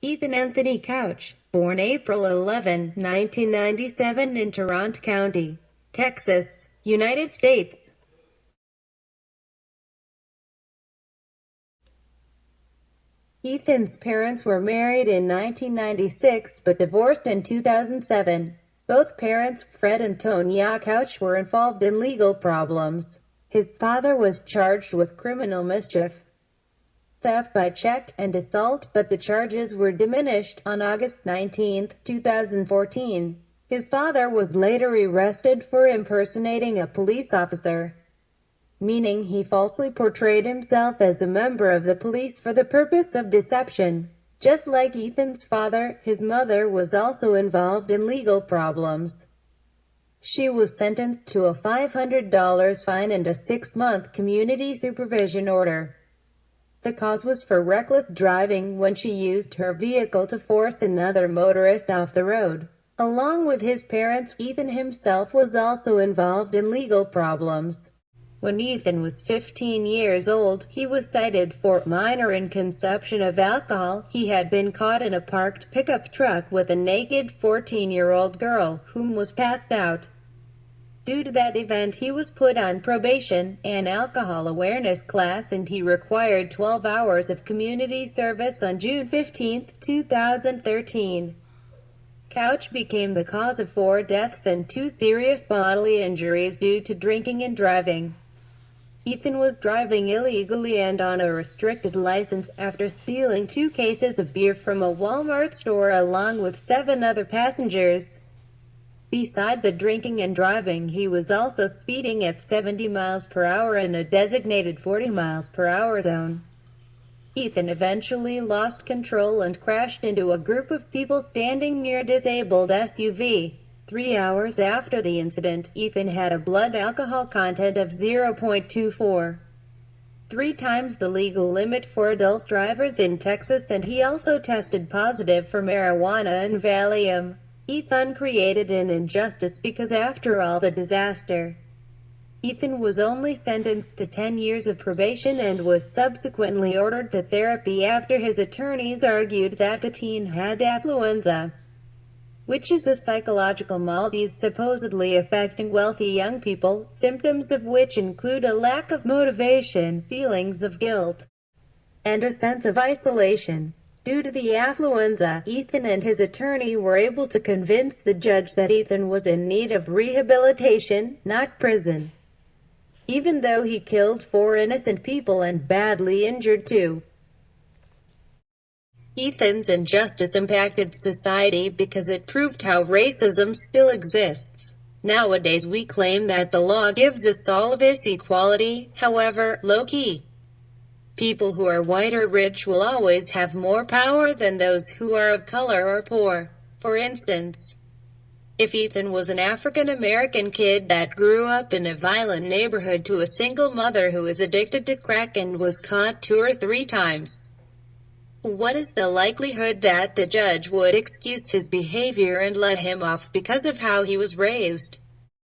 Ethan Anthony Couch, born April 11, 1997 in Tarrant County, Texas, United States. Ethan's parents were married in 1996 but divorced in 2007. Both parents, Fred and Tonya Couch, were involved in legal problems. His father was charged with criminal mischief, theft by check, and assault, but the charges were diminished. On August 19, 2014, his father was later arrested for impersonating a police officer, meaning he falsely portrayed himself as a member of the police for the purpose of deception. Just like Ethan's father, his mother was also involved in legal problems. She was sentenced to a $500 fine and a 6-month community supervision order. The cause was for reckless driving when she used her vehicle to force another motorist off the road. Along with his parents, Ethan himself was also involved in legal problems. When Ethan was 15 years old, he was cited for minor in consumption of alcohol. He had been caught in a parked pickup truck with a naked 14-year-old girl, whom was passed out. Due to that event, he was put on probation, an alcohol awareness class, and he required 12 hours of community service. On June 15, 2013, Couch became the cause of 4 deaths and 2 serious bodily injuries due to drinking and driving. Ethan was driving illegally and on a restricted license after stealing 2 cases of beer from a Walmart store along with 7 other passengers. Beside the drinking and driving, he was also speeding at 70 miles per hour in a designated 40 miles per hour zone. Ethan eventually lost control and crashed into a group of people standing near a disabled SUV. 3 hours after the incident, Ethan had a blood alcohol content of 0.24, 3 times the legal limit for adult drivers in Texas, and he also tested positive for marijuana and Valium. Ethan created an injustice because after all the disaster, Ethan was only sentenced to 10 years of probation and was subsequently ordered to therapy after his attorneys argued that the teen had affluenza, which is a psychological malady supposedly affecting wealthy young people, symptoms of which include a lack of motivation, feelings of guilt, and a sense of isolation. Due to the affluenza, Ethan and his attorney were able to convince the judge that Ethan was in need of rehabilitation, not prison, even though he killed 4 innocent people and badly injured 2. Ethan's injustice impacted society because it proved how racism still exists. Nowadays we claim that the law gives us all of this equality, however, low-key, people who are white or rich will always have more power than those who are of color or poor. For instance, if Ethan was an African American kid that grew up in a violent neighborhood to a single mother who is addicted to crack and was caught 2 or 3 times, what is the likelihood that the judge would excuse his behavior and let him off because of how he was raised?